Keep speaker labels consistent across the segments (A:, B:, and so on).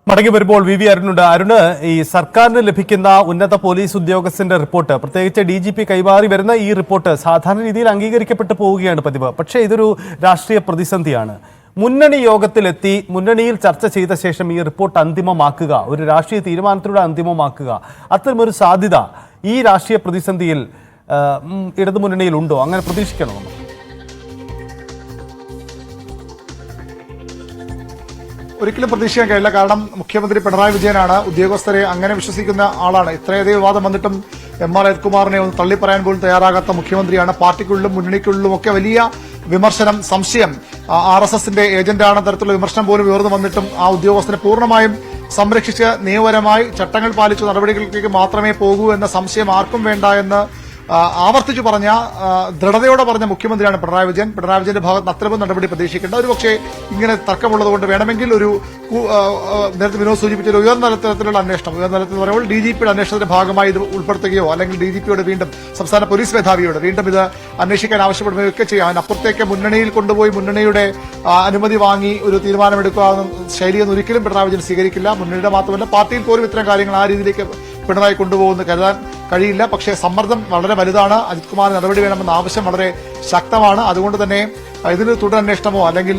A: മടങ്ങി വരുമ്പോൾ വി അരുണുണ്ട്. അരുണ്, ഈ സർക്കാരിന് ലഭിക്കുന്ന ഉന്നത പോലീസ് ഉദ്യോഗസ്ഥന്റെ റിപ്പോർട്ട്, പ്രത്യേകിച്ച് DGP കൈമാറി വരുന്ന ഈ റിപ്പോർട്ട് സാധാരണ രീതിയിൽ അംഗീകരിക്കപ്പെട്ടു പോവുകയാണ് പതിവ്. പക്ഷേ ഇതൊരു രാഷ്ട്രീയ പ്രതിസന്ധിയാണ്. മുന്നണി യോഗത്തിലെത്തി മുന്നണിയിൽ ചർച്ച ചെയ്ത ശേഷം ഈ റിപ്പോർട്ട് അന്തിമമാക്കുക, ഒരു രാഷ്ട്രീയ തീരുമാനത്തിലൂടെ അന്തിമമാക്കുക, അത്തരമൊരു സാധ്യത ഈ രാഷ്ട്രീയ പ്രതിസന്ധിയിൽ ഇടതുമുന്നണിയിൽ ഉണ്ടോ? അങ്ങനെ പ്രതീക്ഷിക്കണോ?
B: ഒരിക്കലും പ്രതീക്ഷിക്കാൻ കഴിയില്ല. കാരണം മുഖ്യമന്ത്രി പിണറായി വിജയനാണ് ഉദ്യോഗസ്ഥരെ അങ്ങനെ വിശ്വസിക്കുന്ന ആളാണ്. ഇത്രയധികം വിവാദം വന്നിട്ടും MR അജിത്കുമാറിനെ ഒന്ന് തള്ളിപ്പറയാൻ പോലും തയ്യാറാകാത്ത മുഖ്യമന്ത്രിയാണ്. പാർട്ടിക്കുള്ളിലും മുന്നണിക്കുള്ളിലും ഒക്കെ വലിയ വിമർശനം, സംശയം, RSSന്റെ ഏജന്റാണ് തരത്തിലുള്ള വിമർശനം പോലും ഉയർന്നു വന്നിട്ടും ആ ഉദ്യോഗസ്ഥനെ പൂർണ്ണമായും സംരക്ഷിച്ച് നിയമപരമായി ചട്ടങ്ങൾ പാലിച്ച നടപടികളിലേക്ക് മാത്രമേ പോകൂ എന്ന സംശയം ആർക്കും വേണ്ട എന്ന് ആവർത്തിച്ചു പറഞ്ഞ, ദൃഢതയോടെ പറഞ്ഞ മുഖ്യമന്ത്രിയാണ് പിണറായി വിജയൻ. പിണറായി വിജയന്റെ ഭാഗത്ത് അത്തരമൊരു നടപടി പ്രതീക്ഷിക്കേണ്ട. ഒരുപക്ഷെ ഇങ്ങനെ തർക്കമുള്ളതുകൊണ്ട് വേണമെങ്കിൽ ഒരു നേരത്തെ വിനോദ് സൂചിപ്പിച്ച ഉയർന്ന തലത്തിലുള്ള അന്വേഷണം, ഉയർന്ന തലത്തിൽ പറയുമ്പോൾ DGPയുടെ അന്വേഷണത്തിന്റെ ഭാഗമായി ഇത് ഉൾപ്പെടുത്തുകയോ അല്ലെങ്കിൽ DGPയോട് വീണ്ടും സംസ്ഥാന പോലീസ് മേധാവിയോട് വീണ്ടും ഇത് അന്വേഷിക്കാൻ ആവശ്യപ്പെടുകയോ ഒക്കെ ചെയ്യാം. അതിനപ്പുറത്തേക്ക് മുന്നണിയിൽ കൊണ്ടുപോയി മുന്നണിയുടെ അനുമതി വാങ്ങി ഒരു തീരുമാനമെടുക്കുക ശൈലിയൊന്നും ഒരിക്കലും പിണറായി വിജയൻ സ്വീകരിക്കില്ല. മുന്നണിയുടെ മാത്രമല്ല പാർട്ടിയിൽ പോലും ഇത്തരം കാര്യങ്ങൾ ആ രീതിയിലേക്ക് പിണറായി കൊണ്ടുപോകുമെന്ന് കരുതാൻ കഴിയില്ല. പക്ഷേ സമ്മർദ്ദം വളരെ വലുതാണ്. അജിത് കുമാർ നടപടി വേണമെന്ന ആവശ്യം വളരെ ശക്തമാണ്. അതുകൊണ്ട് തന്നെ ഇതിന് തുടരന്വേഷണമോ അല്ലെങ്കിൽ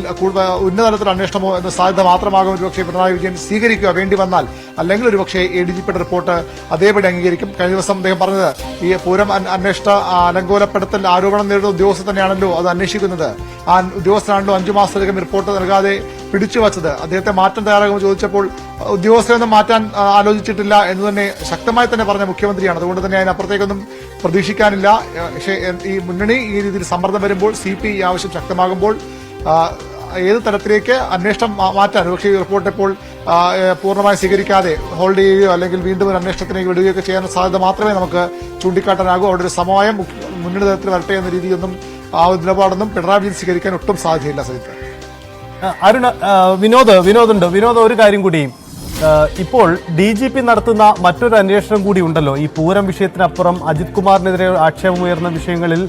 B: ഉന്നതതലത്തിൽ അന്വേഷണമോ എന്ന സാധ്യത മാത്രമാകും ഒരുപക്ഷെ പിണറായി വിജയൻ സ്വീകരിക്കുക വേണ്ടി വന്നാൽ. അല്ലെങ്കിൽ ഒരുപക്ഷെ DGPയുടെ റിപ്പോർട്ട് അതേപടി അംഗീകരിക്കും. കഴിഞ്ഞ ദിവസം അദ്ദേഹം പറഞ്ഞത് ഈ പൂരം അന്വേഷണ അലങ്കോലപ്പെടുത്തൽ ആരോപണം നേരിടുന്ന ഉദ്യോഗസ്ഥർ തന്നെയാണല്ലോ അത് അന്വേഷിക്കുന്നത്. ആ ഉദ്യോഗസ്ഥനാണല്ലോ 5 മാസത്തിലധികം റിപ്പോർട്ട് നൽകാതെ പിടിച്ചുവച്ചത്. അദ്ദേഹത്തെ മാറ്റം തയ്യാറാകുമെന്ന് ചോദിച്ചപ്പോൾ ഉദ്യോഗസ്ഥരൊന്നും മാറ്റാൻ ആലോചിച്ചിട്ടില്ല എന്ന് തന്നെ ശക്തമായി തന്നെ പറഞ്ഞ മുഖ്യമന്ത്രിയാണ്. അതുകൊണ്ട് തന്നെ അതിനപ്പുറത്തേക്കൊന്നും പ്രതീക്ഷിക്കാനില്ല. പക്ഷേ ഈ മുന്നണി ഈ രീതിയിൽ സമ്മർദ്ദം വരുമ്പോൾ, CP ഈ ആവശ്യം ശക്തമാകുമ്പോൾ ഏത് തരത്തിലേക്ക് അന്വേഷണം മാറ്റാൻ പക്ഷേ ഈ റിപ്പോർട്ട് ഇപ്പോൾ പൂർണ്ണമായി സ്വീകരിക്കാതെ ഹോൾഡ് ചെയ്യുകയോ അല്ലെങ്കിൽ വീണ്ടും ഒരു അന്വേഷണത്തിലേക്ക് വിടുകയൊക്കെ ചെയ്യാൻ സാധ്യത മാത്രമേ നമുക്ക് ചൂണ്ടിക്കാട്ടാനാകൂ. അവിടെ ഒരു സമവായം മുന്നണി തലത്തിൽ വരട്ടെ എന്ന രീതിയൊന്നും ആ നിലപാടൊന്നും പിണറായി വിജയൻ സ്വീകരിക്കാൻ ഒട്ടും സാധ്യതയില്ല. സജിത്ത്,
A: അരുൺ, വിനോദുണ്ട്. വിനോദ്, ഒരു കാര്യം കൂടി, ഇപ്പോൾ DGP നടത്തുന്ന മറ്റൊരു അന്വേഷണം കൂടി ഉണ്ടല്ലോ. ഈ പൂരം വിഷയത്തിനപ്പുറം അജിത് കുമാറിനെതിരെ ആക്ഷേപമുയർന്ന വിഷയങ്ങളിൽ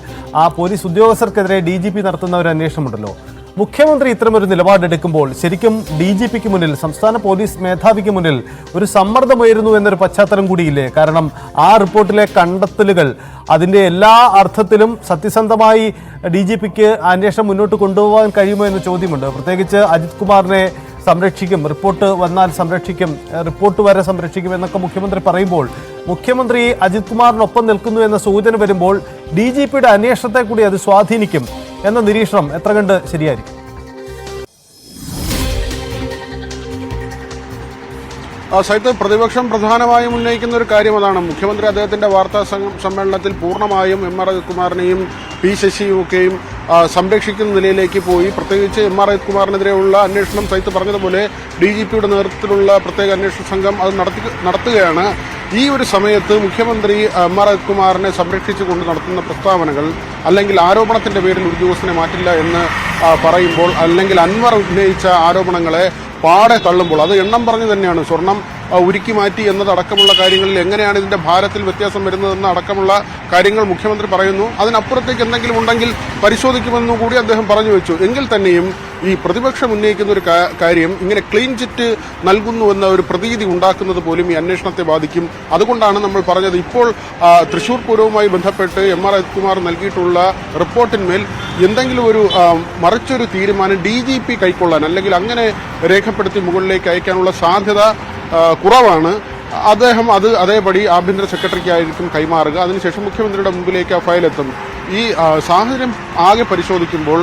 A: ആ പോലീസ് ഉദ്യോഗസ്ഥർക്കെതിരെ DGP നടത്തുന്ന ഒരു അന്വേഷണമുണ്ടല്ലോ. മുഖ്യമന്ത്രി ഇത്തരമൊരു നിലപാടെടുക്കുമ്പോൾ ശരിക്കും DGPക്ക് മുന്നിൽ, സംസ്ഥാന പോലീസ് മേധാവിക്ക് മുന്നിൽ ഒരു സമ്മർദ്ദമുയരുന്നു എന്നൊരു പശ്ചാത്തലം കൂടിയില്ലേ? കാരണം ആ റിപ്പോർട്ടിലെ കണ്ടെത്തലുകൾ അതിൻ്റെ എല്ലാ അർത്ഥത്തിലും സത്യസന്ധമായി DGPക്ക് അന്വേഷണം മുന്നോട്ട് കൊണ്ടുപോകാൻ കഴിയുമോ എന്ന ചോദ്യമുണ്ട്. പ്രത്യേകിച്ച് അജിത് കുമാറിനെ സംരക്ഷിക്കും, റിപ്പോർട്ട് വന്നാൽ സംരക്ഷിക്കും, റിപ്പോർട്ട് വരെ സംരക്ഷിക്കും എന്നൊക്കെ മുഖ്യമന്ത്രി പറയുമ്പോൾ മുഖ്യമന്ത്രി അജിത് കുമാറിനൊപ്പം നിൽക്കുന്നു എന്ന സൂചന വരുമ്പോൾ DGPയുടെ അന്വേഷണത്തെ കൂടി അത് സ്വാധീനിക്കും എന്ന നിരീക്ഷണം എത്ര കണ്ട് ശരിയായിരിക്കും?
C: സൈത്ത്, പ്രതിപക്ഷം പ്രധാനമായും ഉന്നയിക്കുന്ന ഒരു കാര്യം അതാണ്. മുഖ്യമന്ത്രി അദ്ദേഹത്തിന്റെ വാർത്താ സമ്മേളനത്തിൽ പൂർണ്ണമായും MR അജിത്കുമാറിനെയും P ശശിയുമൊക്കെയും സംരക്ഷിക്കുന്ന നിലയിലേക്ക് പോയി. പ്രത്യേകിച്ച് MR അജിത്കുമാറിനെതിരെയുള്ള അന്വേഷണം സൈത്ത് പറഞ്ഞതുപോലെ DGPയുടെ നേതൃത്വത്തിലുള്ള പ്രത്യേക അന്വേഷണ സംഘം അത് നടത്തുകയാണ്. ഈ ഒരു സമയത്ത് മുഖ്യമന്ത്രി MR അജിത്കുമാറിനെ സംരക്ഷിച്ചുകൊണ്ട് നടത്തുന്ന പ്രസ്താവനകൾ അല്ലെങ്കിൽ ആരോപണത്തിന്റെ പേരിൽ ഉദ്യോഗസ്ഥനെ മാറ്റില്ല എന്ന് പറയുമ്പോൾ, അല്ലെങ്കിൽ അൻവർ ഉന്നയിച്ച ആരോപണങ്ങളെ പാടെ തള്ളുമ്പോൾ, അത് എണ്ണം പറഞ്ഞു തന്നെയാണ്. സ്വർണം ഉരുക്കി മാറ്റി എന്നതടക്കമുള്ള കാര്യങ്ങളിൽ എങ്ങനെയാണ് ഇതിന്റെ ഭാരത്തിൽ വ്യത്യാസം വരുന്നതെന്ന് അടക്കമുള്ള കാര്യങ്ങൾ മുഖ്യമന്ത്രി പറയുന്നു. അതിനപ്പുറത്തേക്ക് എന്തെങ്കിലും ഉണ്ടെങ്കിൽ പരിശോധിക്കുമെന്നും കൂടി അദ്ദേഹം പറഞ്ഞു വെച്ചു. എങ്കിൽ തന്നെയും ഈ പ്രതിപക്ഷം ഉന്നയിക്കുന്ന ഒരു കാര്യം ഇങ്ങനെ ക്ലീൻ ചിറ്റ് നൽകുന്നു എന്ന ഒരു പ്രതീതി ഉണ്ടാക്കുന്നത് പോലും ഈ അന്വേഷണത്തെ ബാധിക്കും. അതുകൊണ്ടാണ് നമ്മൾ പറഞ്ഞത്, ഇപ്പോൾ തൃശൂർ പൂരവുമായി ബന്ധപ്പെട്ട് MR അജിത്കുമാർ നൽകിയിട്ടുള്ള റിപ്പോർട്ടിന്മേൽ എന്തെങ്കിലും ഒരു മറിച്ചൊരു തീരുമാനം DGP കൈക്കൊള്ളാൻ അല്ലെങ്കിൽ അങ്ങനെ രേഖപ്പെടുത്തി മുകളിലേക്ക് അയക്കാനുള്ള സാധ്യത കുറവാണ്. അദ്ദേഹം അത് അതേപടി ആഭ്യന്തര സെക്രട്ടറിക്കായിരിക്കും കൈമാറുക. അതിനുശേഷം മുഖ്യമന്ത്രിയുടെ മുമ്പിലേക്ക് ആ ഫയലെത്തും. ഈ സാഹചര്യം ആകെ പരിശോധിക്കുമ്പോൾ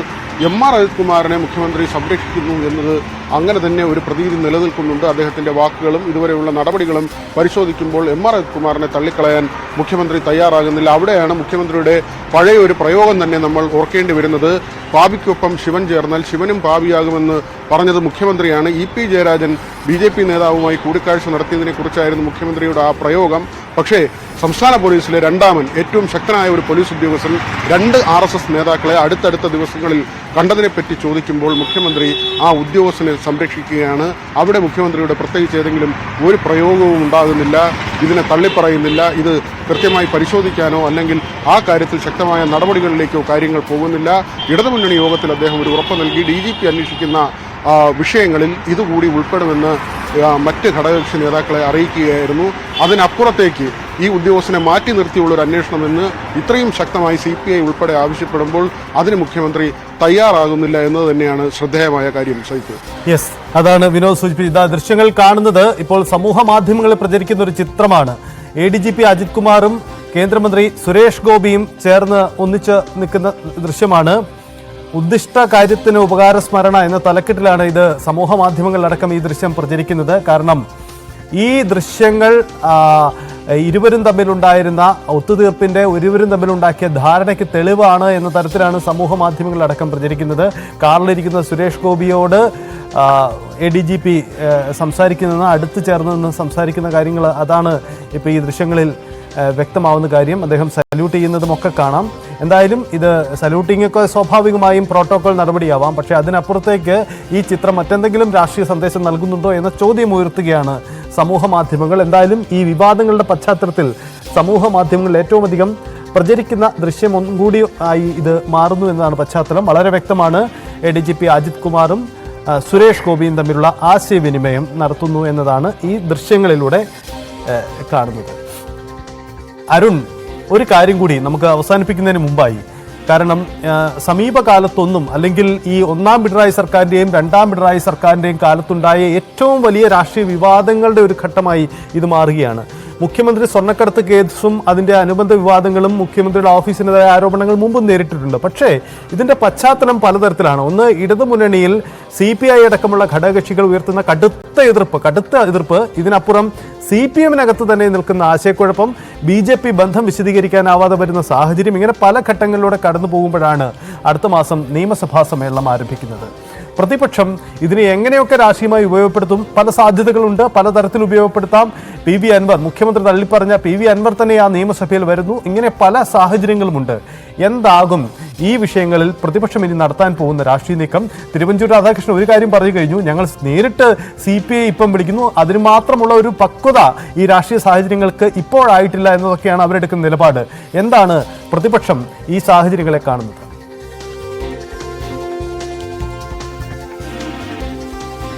C: MR അജിത്കുമാറിനെ മുഖ്യമന്ത്രി സംരക്ഷിക്കുന്നു എന്നത് അങ്ങനെ തന്നെ ഒരു പ്രതീതി നിലനിൽക്കുന്നുണ്ട്. അദ്ദേഹത്തിന്റെ വാക്കുകളും ഇതുവരെയുള്ള നടപടികളും പരിശോധിക്കുമ്പോൾ MR അജിത്കുമാറിനെ തള്ളിക്കളയാൻ മുഖ്യമന്ത്രി തയ്യാറാകുന്നില്ല. അവിടെയാണ് മുഖ്യമന്ത്രിയുടെ പഴയ ഒരു പ്രയോഗം തന്നെ നമ്മൾ ഓർക്കേണ്ടി വരുന്നത്. പാപിക്കൊപ്പം ശിവൻ ചേർന്നാൽ ശിവനും പാപിയാകുമെന്ന് പറഞ്ഞത് മുഖ്യമന്ത്രിയാണ്. EP ജയരാജൻ BJP നേതാവുമായി കൂടിക്കാഴ്ച നടത്തിയതിനെ കുറിച്ചായിരുന്നു മുഖ്യമന്ത്രിയുടെ ആ പ്രയോഗം. പക്ഷേ സംസ്ഥാന പോലീസിലെ രണ്ടാമൻ, ഏറ്റവും ശക്തനായ ഒരു പോലീസ് ഉദ്യോഗസ്ഥൻ 2 RSS നേതാക്കളെ അടുത്തടുത്ത ദിവസങ്ങളിൽ കണ്ടതിനെപ്പറ്റി ചോദിക്കുമ്പോൾ മുഖ്യമന്ത്രി ആ ഉദ്യോഗസ്ഥനെ സംരക്ഷിക്കുകയാണ്. അവിടെ മുഖ്യമന്ത്രിയുടെ പ്രത്യേകിച്ച് ഏതെങ്കിലും ഒരു പ്രയോഗവും ഉണ്ടാകുന്നില്ല, ഇതിനെ തള്ളിപ്പറയുന്നില്ല, ഇത് കൃത്യമായി പരിശോധിക്കാനോ അല്ലെങ്കിൽ ആ കാര്യത്തിൽ ശക്തമായ നടപടികളിലേക്കോ കാര്യങ്ങൾ പോകുന്നില്ല. ഇടതുമുന്നണി യോഗത്തിൽ അദ്ദേഹം ഒരു ഉറപ്പ് നൽകി DGP അന്വേഷിക്കുന്ന വിഷയങ്ങളിൽ ഇതുകൂടി ഉൾപ്പെടുമെന്ന് മറ്റ് ഘടകകക്ഷി നേതാക്കളെ അറിയിക്കുകയായിരുന്നു. അതിനപ്പുറത്തേക്ക് ഈ ഉദ്യോഗസ്ഥനെ മാറ്റി നിർത്തിയുള്ള ഒരു അന്വേഷണമെന്ന് ഇത്രയും ശക്തമായി CPI ഉൾപ്പെടെ ആവശ്യപ്പെടുമ്പോൾ അതിന് മുഖ്യമന്ത്രി തയ്യാറാകുന്നില്ല എന്നത് തന്നെയാണ് ശ്രദ്ധേയമായ കാര്യം. സൈത്ത്,
A: യെസ്, അതാണ് വിനോദ് സൂചിപ്പിച്ചത്. ദൃശ്യങ്ങൾ കാണുന്നത് ഇപ്പോൾ സമൂഹ മാധ്യമങ്ങളിൽ പ്രചരിക്കുന്ന ഒരു ചിത്രമാണ്. ADGP അജിത് കുമാറും കേന്ദ്രമന്ത്രി സുരേഷ് ഗോപിയും ചേർന്ന് ഒന്നിച്ച് നിൽക്കുന്ന ദൃശ്യമാണ്. ഉദ്ദിഷ്ട കാര്യത്തിന് ഉപകാരസ്മരണ എന്ന തലക്കെട്ടിലാണ് ഇത് സമൂഹ മാധ്യമങ്ങളിലടക്കം ഈ ദൃശ്യം പ്രചരിക്കുന്നത്. കാരണം ഈ ദൃശ്യങ്ങൾ ഇരുവരും തമ്മിലുണ്ടായിരുന്ന ഒത്തുതീർപ്പിന്റെ ഇരുവരും തമ്മിലുണ്ടാക്കിയ ധാരണയ്ക്ക് തെളിവാണ് എന്ന തരത്തിലാണ് സമൂഹ മാധ്യമങ്ങളിലടക്കം പ്രചരിക്കുന്നത്. കാറിലിരിക്കുന്ന സുരേഷ് ഗോപിയോട് ADGP സംസാരിക്കുന്ന അടുത്ത് ചേർന്ന് നിന്ന് സംസാരിക്കുന്ന കാര്യങ്ങൾ അതാണ് ഇപ്പോൾ ഈ ദൃശ്യങ്ങളിൽ വ്യക്തമാവുന്ന കാര്യം. അദ്ദേഹം സല്യൂട്ട് ചെയ്യുന്നതുമൊക്കെ കാണാം. എന്തായാലും ഇത് സല്യൂട്ടിംഗ് ഒക്കെ സ്വാഭാവികമായും പ്രോട്ടോകോൾ നടപടിയാവാം. പക്ഷേ അതിനപ്പുറത്തേക്ക് ഈ ചിത്രം മറ്റെന്തെങ്കിലും രാഷ്ട്രീയ സന്ദേശം നൽകുന്നുണ്ടോ എന്ന ചോദ്യം ഉയർത്തുകയാണ് സമൂഹ മാധ്യമങ്ങൾ. എന്തായാലും ഈ വിവാദങ്ങളുടെ പശ്ചാത്തലത്തിൽ സമൂഹ മാധ്യമങ്ങളിൽ ഏറ്റവും അധികം പ്രചരിക്കുന്ന ദൃശ്യം ഒന്നും കൂടി ആയി ഇത് മാറുന്നു എന്നതാണ് പശ്ചാത്തലം. വളരെ വ്യക്തമാണ്. ADGP അജിത് കുമാറും സുരേഷ് ഗോപിയും തമ്മിലുള്ള ആശയവിനിമയം നടത്തുന്നു എന്നതാണ് ഈ ദൃശ്യങ്ങളിലൂടെ കാണുന്നത്. അരുൺ, ഒരു കാര്യം കൂടി നമുക്ക് അവസാനിപ്പിക്കുന്നതിന് മുമ്പായി, കാരണം സമീപകാലത്തൊന്നും അല്ലെങ്കിൽ ഈ ഒന്നാം പിണറായി സർക്കാരിൻ്റെയും രണ്ടാം പിണറായി സർക്കാരിൻ്റെയും കാലത്തുണ്ടായ ഏറ്റവും വലിയ രാഷ്ട്രീയ വിവാദങ്ങളുടെ ഒരു ഘട്ടമായി ഇത് മാറുകയാണ്. മുഖ്യമന്ത്രി സ്വർണ്ണക്കടത്ത് കേസും അതിൻ്റെ അനുബന്ധ വിവാദങ്ങളും മുഖ്യമന്ത്രിയുടെ ഓഫീസിനെതിരായ ആരോപണങ്ങൾ മുമ്പും നേരിട്ടിട്ടുണ്ട്. പക്ഷേ ഇതിൻ്റെ പശ്ചാത്തലം പലതരത്തിലാണ്. ഒന്ന്, ഇടതുമുന്നണിയിൽ CPI അടക്കമുള്ള ഘടകകക്ഷികൾ ഉയർത്തുന്ന കടുത്ത എതിർപ്പ്. ഇതിനപ്പുറം CPM-നകത്ത് തന്നെ നിൽക്കുന്ന ആശയക്കുഴപ്പം, BJP ബന്ധം വിശദീകരിക്കാനാവാതെ വരുന്ന സാഹചര്യം, ഇങ്ങനെ പല ഘട്ടങ്ങളിലൂടെ കടന്നു പോകുമ്പോഴാണ് അടുത്ത മാസം നിയമസഭാ സമ്മേളനം ആരംഭിക്കുന്നത്. പ്രതിപക്ഷം ഇതിനെ എങ്ങനെയൊക്കെ രാഷ്ട്രീയമായി ഉപയോഗപ്പെടുത്തും, പല സാധ്യതകളുണ്ട്, പലതരത്തിൽ ഉപയോഗപ്പെടുത്താം. PV അൻവർ, മുഖ്യമന്ത്രി തള്ളിപ്പറഞ്ഞ PV അൻവർ തന്നെ ആ നിയമസഭയിൽ വരുന്നു. ഇങ്ങനെ പല സാഹചര്യങ്ങളുമുണ്ട്. എന്താകും ഈ വിഷയങ്ങളിൽ പ്രതിപക്ഷം ഇനി നടത്താൻ പോകുന്ന രാഷ്ട്രീയ നീക്കം? തിരുവഞ്ചൂർ രാധാകൃഷ്ണൻ ഒരു കാര്യം പറഞ്ഞു കഴിഞ്ഞു, ഞങ്ങൾ നേരിട്ട് CPI ഇപ്പം വിളിക്കുന്നു, അതിന് മാത്രമുള്ള ഒരു പക്വത ഈ രാഷ്ട്രീയ സാഹചര്യങ്ങൾക്ക് ഇപ്പോഴായിട്ടില്ല എന്നതൊക്കെയാണ് അവരെടുക്കുന്ന നിലപാട്. എന്താണ് പ്രതിപക്ഷം ഈ സാഹചര്യങ്ങളെ കാണുന്നത്?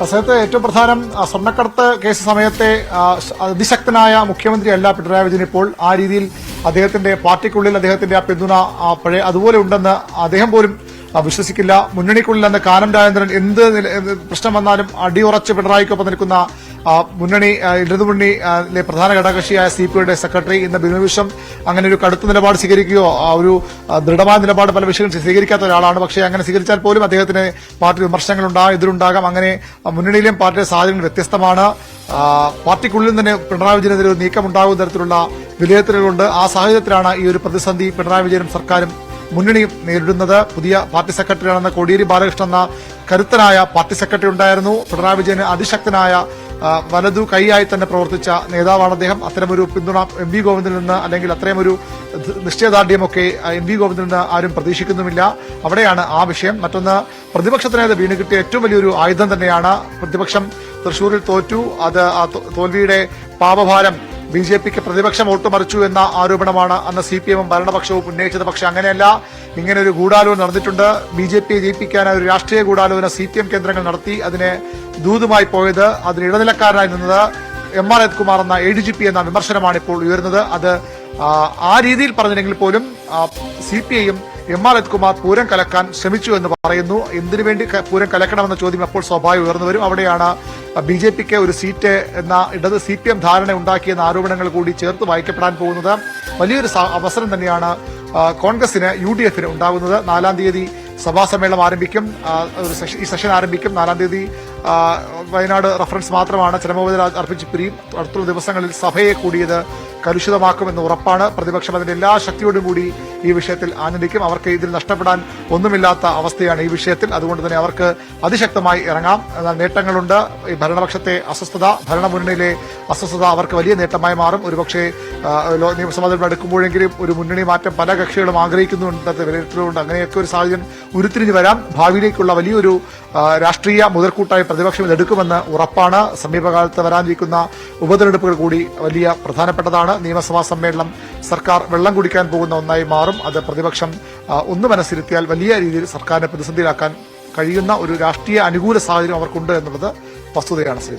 B: അസഹത്തെ ഏറ്റവും പ്രധാനം സ്വർണ്ണക്കടത്ത് കേസ് സമയത്തെ അതിശക്തനായ മുഖ്യമന്ത്രിയല്ല പിണറായി വിജയൻ. ഇപ്പോൾ ആ രീതിയിൽ അദ്ദേഹത്തിന്റെ പാർട്ടിക്കുള്ളിൽ അദ്ദേഹത്തിന്റെ ആ പിന്തുണ പഴയ അതുപോലെ ഉണ്ടെന്ന് അദ്ദേഹം പോലും വിശ്വസിക്കില്ല. മുന്നണിക്കുള്ളിൽ അന്ന് കാനം രാജേന്ദ്രൻ എന്ത് പ്രശ്നം വന്നാലും അടിയുറച്ച് പിണറായിക്കൊപ്പം നിൽക്കുന്ന ഇടതുമുന്നണിയിലെ പ്രധാന ഘടകകക്ഷിയായ CPIയുടെ സെക്രട്ടറി ഇന്ന് ബിനോയ് വിശ്വം അങ്ങനെ ഒരു കടുത്ത നിലപാട് സ്വീകരിക്കുകയോ ഒരു ദൃഢമായ നിലപാട് പല വിഷയങ്ങളും സ്വീകരിക്കാത്ത ഒരാളാണ്. പക്ഷേ അങ്ങനെ സ്വീകരിച്ചാൽ പോലും അദ്ദേഹത്തിന് പാർട്ടി വിമർശനങ്ങളുണ്ടാകും, എതിരുണ്ടാകാം. അങ്ങനെ മുന്നണിയിലെയും പാർട്ടിയുടെ സാഹചര്യങ്ങൾ വ്യത്യസ്തമാണ്. പാർട്ടിക്കുള്ളിൽ തന്നെ പിണറായി വിജയനെതിരെ ഒരു നീക്കം ഉണ്ടാകുന്ന തരത്തിലുള്ള വിലയിരുത്തലുകളുണ്ട്. ആ സാഹചര്യത്തിലാണ് ഈ ഒരു പ്രതിസന്ധി പിണറായി വിജയനും സർക്കാരും മുന്നണിയും നേരിടുന്നത്. പുതിയ പാർട്ടി സെക്രട്ടറിയാണെന്ന കോടിയേരി ബാലകൃഷ്ണൻ എന്ന കരുത്തനായ പാർട്ടി സെക്രട്ടറി ഉണ്ടായിരുന്നു. പിണറായി വിജയന് അതിശക്തനായ വലതു കൈയായി തന്നെ പ്രവർത്തിച്ച നേതാവാണ് അദ്ദേഹം. അത്തരമൊരു പിന്തുണ MV ഗോവിന്ദനിൽ നിന്ന് അല്ലെങ്കിൽ അത്രയുമൊരു നിശ്ചയദാർഢ്യമൊക്കെ MV ഗോവിന്ദനിൽ നിന്ന് ആരും പ്രതീക്ഷിക്കുന്നുമില്ല. അവിടെയാണ് ആ വിഷയം. മറ്റൊന്ന്, പ്രതിപക്ഷത്തിനേത് വീണ് കിട്ടിയ ഏറ്റവും വലിയൊരു ആയുധം തന്നെയാണ്. പ്രതിപക്ഷം തൃശൂരിൽ തോറ്റു. അത് ആ തോൽവിയുടെ പാപഭാരം BJPക്ക് പ്രതിപക്ഷം വോട്ട് മറിച്ചു എന്ന ആരോപണമാണ് അന്ന് CPM-ഉം ഭരണപക്ഷവും ഉന്നയിച്ചത്. പക്ഷെ അങ്ങനെയല്ല. ഇങ്ങനെ ഒരു ഗൂഢാലോചന നടന്നിട്ടുണ്ട്. BJPയെ ജയിപ്പിക്കാനായി ഒരു രാഷ്ട്രീയ ഗൂഢാലോചന CPM കേന്ദ്രങ്ങൾ നടത്തി. അതിന് ദൂതുമായി പോയത്, അതിന് ഇടനിലക്കാരനായി നിന്നത് MR അജിത് കുമാർ എന്ന ADGP എന്ന വിമർശനമാണ് ഇപ്പോൾ ഉയർന്നത്. അത് ആ രീതിയിൽ പറഞ്ഞില്ലെങ്കിൽ പോലും CPI-യും MR അജിത് കുമാർ പൂരം കലക്കാൻ ശ്രമിച്ചു എന്ന് പറയുന്നു. എന്തിനു വേണ്ടി പൂരം കലക്കണമെന്ന ചോദ്യം അപ്പോൾ സ്വാഭാവികം ഉയർന്നു വരും. അവിടെയാണ് BJPക്ക് ഒരു സീറ്റ് എന്ന ഇടത് CPM ധാരണ ഉണ്ടാക്കിയെന്ന ആരോപണങ്ങൾ കൂടി ചേർത്ത് വായിക്കപ്പെടാൻ പോകുന്നത്. വലിയൊരു അവസരം തന്നെയാണ് കോൺഗ്രസിന് UDF-ന് ഉണ്ടാകുന്നത്. 4-ാം തീയതി സഭാ സമ്മേളനം ആരംഭിക്കും. ഈ സെഷൻ ആരംഭിക്കും. 4-ാം തീയതി വയനാട് റഫറൻസ് മാത്രമാണ്. ചരമോപചാരം അർപ്പിച്ച് പിരിയും. അടുത്തുള്ള ദിവസങ്ങളിൽ സഭയെ കൂടിയത് കലുഷിതമാക്കുമെന്ന് ഉറപ്പാണ്. പ്രതിപക്ഷം അതിന്റെ എല്ലാ ശക്തിയോടും കൂടി ഈ വിഷയത്തിൽ ആനന്ദിക്കും. അവർക്ക് ഇതിൽ നഷ്ടപ്പെടാൻ ഒന്നുമില്ലാത്ത അവസ്ഥയാണ് ഈ വിഷയത്തിൽ. അതുകൊണ്ട് തന്നെ അവർക്ക് അതിശക്തമായി ഇറങ്ങാം. എന്നാൽ നേട്ടങ്ങളുണ്ട്. ഈ ഭരണപക്ഷത്തെ അസ്വസ്ഥത, ഭരണമുന്നണിയിലെ അസ്വസ്ഥത അവർക്ക് വലിയ നേട്ടമായി മാറും. ഒരുപക്ഷെ നിയമസഭാ തെരഞ്ഞെടുപ്പ് അടുക്കുമ്പോഴെങ്കിലും ഒരു മുന്നണി മാറ്റം പല കക്ഷികളും ആഗ്രഹിക്കുന്നുണ്ട്, വിലയിരുത്തലുണ്ട്. അങ്ങനെയൊക്കെ ഒരു സാഹചര്യം ഉരുത്തിരിഞ്ഞു വരാം. ഭാവിയിലേക്കുള്ള വലിയൊരു രാഷ്ട്രീയ മുതൽക്കൂട്ടായി പ്രതിപക്ഷം ഇതെടുക്കുമെന്ന് ഉറപ്പാണ്. സമീപകാലത്ത് വരാനിരിക്കുന്ന ഉപതെരഞ്ഞെടുപ്പുകൾ കൂടി വലിയ പ്രധാനപ്പെട്ടതാണ്. നിയമസഭാ സമ്മേളനം സർക്കാർ വെള്ളം കുടിക്കാൻ പോകുന്ന ഒന്നായി മാറും. അത് പ്രതിപക്ഷം ഒന്ന് മനസ്സിരുത്തിയാൽ വലിയ രീതിയിൽ സർക്കാരിനെ പ്രതിസന്ധിയിലാക്കാൻ കഴിയുന്ന ഒരു രാഷ്ട്രീയ അനുകൂല സാഹചര്യം അവർക്കുണ്ട് എന്നുള്ളത് വസ്തുതയാണ്. ശ്രീ